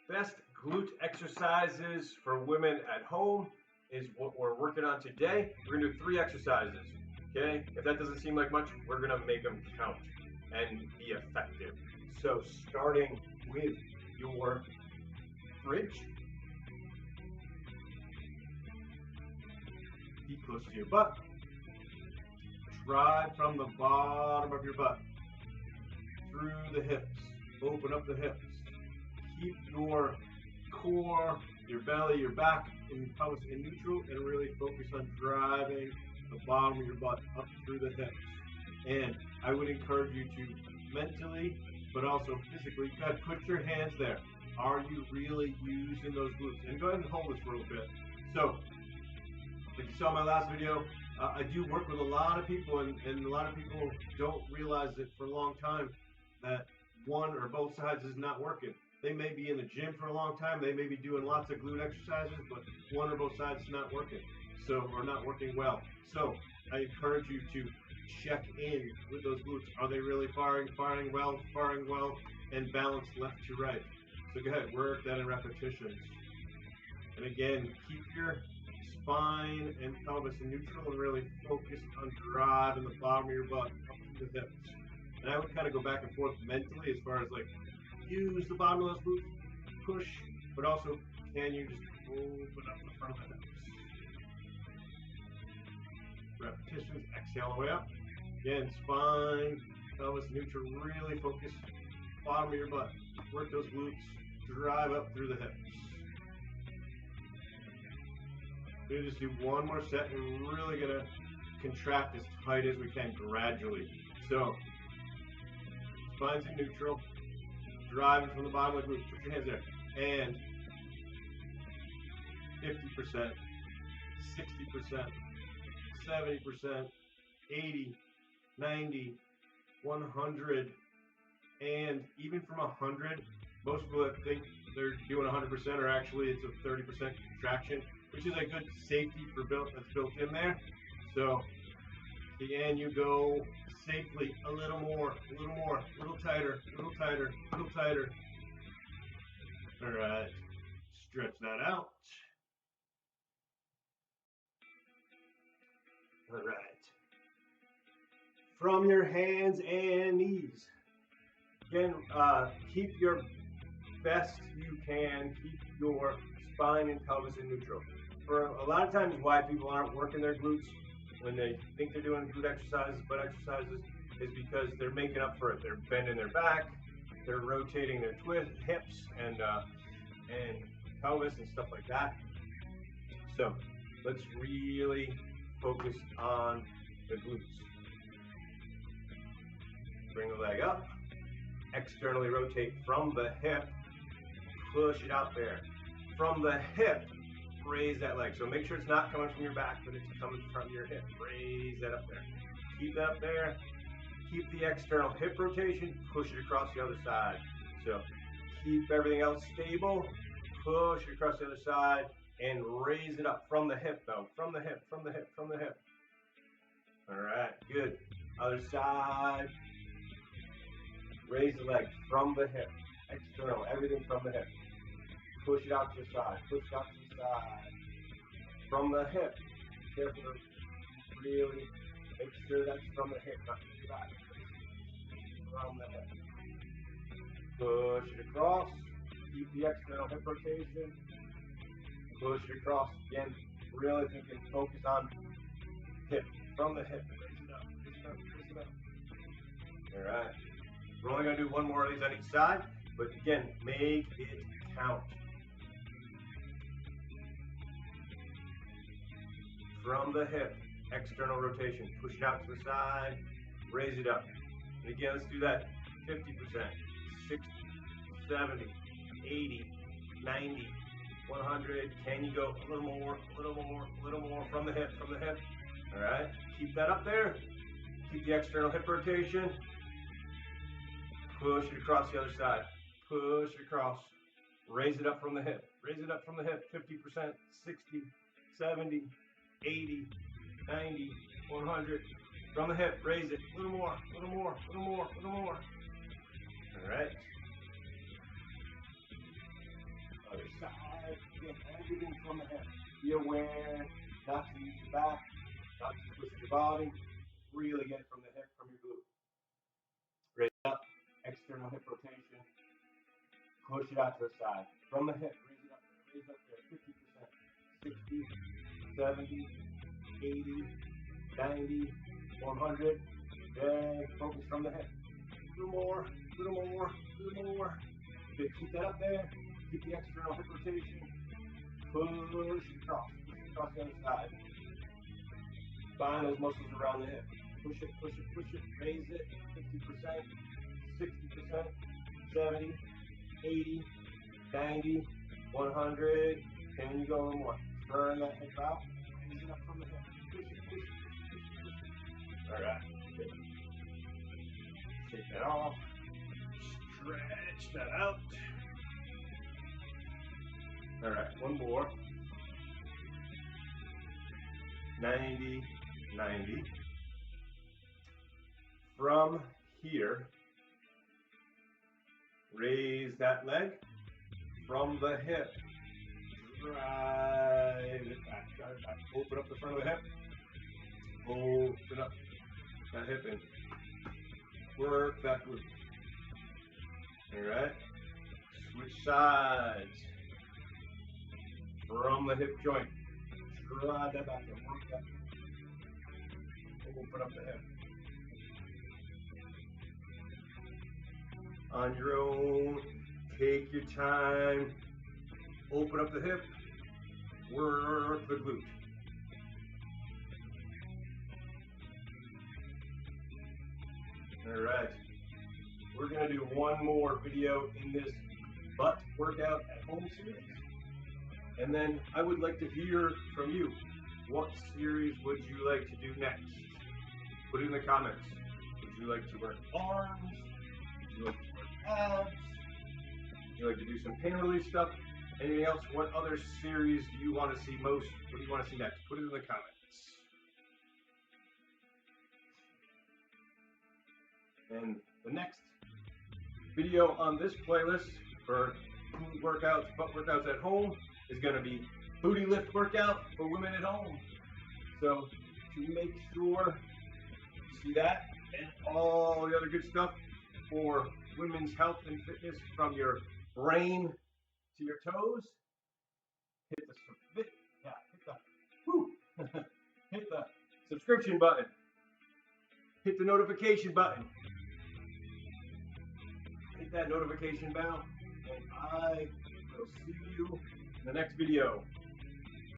best glute exercises for women at home is what we're working on today. We're gonna do 3 exercises, okay? If that doesn't seem like much, we're gonna make them count and be effective. So starting with your bridge, feet close to your butt. Drive from the bottom of your butt through the hips. Open up the hips. Keep your core, your belly, your back in pelvis in neutral, and really focus on driving the bottom of your butt up through the hips. And I would encourage you to mentally, but also physically, go ahead, put your hands there. Are you really using those glutes? And go ahead and hold this for a little bit. So, like you saw in my last video, I do work with a lot of people, and a lot of people don't realize that for a long time that one or both sides is not working. They may be in the gym for a long time, they may be doing lots of glute exercises, but one or both sides is not working, or not working well. So I encourage you to check in with those glutes. Are they really firing well, and balanced left to right? So go ahead, work that in repetitions. And again, keep your spine and pelvis in neutral and really focus on driving the bottom of your butt up to the hips. And I would kind of go back and forth mentally as far as like, use the bottom of those glutes, push, but also can you just open up the front of the hips. Repetitions, exhale the way up. Again, spine, pelvis neutral, really focus, bottom of your butt. Work those glutes, drive up through the hips. We're gonna just do one more set. We're really gonna contract as tight as we can gradually. So, spine's in neutral, driving from the bottom of the glute. Put your hands there. And 50%, 60%, 70%, 80, 90, 100, and even from 100, most people that think they're doing 100% are actually, it's a 30% contraction, which is a good safety that's built in there. So again, you go safely, a little more, a little tighter, a little tighter, a little tighter. All right, stretch that out. All right. From your hands and knees. Again, keep your best you can, keep your spine and pelvis in neutral. For a lot of times why people aren't working their glutes when they think they're doing glute exercises, butt exercises, is because they're making up for it. They're bending their back, they're rotating their hips and pelvis and stuff like that. So let's really focus on the glutes. Bring the leg up, externally rotate from the hip, push it out there. From the hip, raise that leg. So make sure it's not coming from your back, but it's coming from your hip. Raise that up there. Keep that up there. Keep the external hip rotation. Push it across the other side. So keep everything else stable. Push it across the other side and raise it up from the hip though. From the hip, from the hip, from the hip. All right, good. Other side. Raise the leg from the hip. External, everything from the hip. Push it out to the side. Push it out to the side. From the hip. Careful to really make sure that's from the hip, not from your back. From the hip. Push it across. Keep the external hip rotation. Push it across. Again, really thinking, focus on hip. From the hip. Raise it up. Raise it up. Raise it up. All right. We're only going to do one more of these on each side, but again, make it count. From the hip, external rotation. Push it out to the side, raise it up. And again, let's do that 50%, 60, 70, 80, 90, 100. Can you go a little more, a little more, a little more from the hip, from the hip? All right, keep that up there. Keep the external hip rotation. Push it across the other side. Push it across. Raise it up from the hip. Raise it up from the hip. 50%, 60, 70, 80, 90, 100. From the hip, raise it. A little more, a little more, a little more, a little more. All right. everything from the hip. Be aware not to use your back, not to twist your body. Really get it from the hip, from your glute. Raise up, external hip rotation. Push it out to the side. From the hip, raise up there, 50%, 60, 70, 80, 90, 100. Okay, focus from the hip. A little more, a little more, a little more. Okay, keep that up there. Keep the external hip rotation. Push across the other side. Find those muscles around the hip. Push it, push it, push it. Raise it. 50%, 60%, 70, 80, 90, 100. Can you go a little more? Turn that hip out. Raise it up from the hip. Push it, push it, push it, push it. All right. Good. Shake that off. Stretch that out. All right, one more. 90, 90. From here, raise that leg from the hip. Drive it back, drive it back. Open up the front of the hip. Open up that hip and work that glute. All right. Switch sides. From the hip joint. Drive that back and work that. Open up the hip. On your own, take your time. Open up the hip. Work the glute. All right. We're going to do one more video in this butt workout at home series. And then I would like to hear from you. What series would you like to do next? Put it in the comments. Would you like to work arms? Would you like to work abs? Would you like to do some pain relief stuff? Anything else? What other series do you want to see most? What do you want to see next? Put it in the comments. And the next video on this playlist for glute workouts, butt workouts at home is going to be booty lift workout for women at home. So to make sure you see that and all the other good stuff for women's health and fitness from your brain to your toes, hit the subscription button, hit the notification button, hit that notification bell, and I will see you in the next video.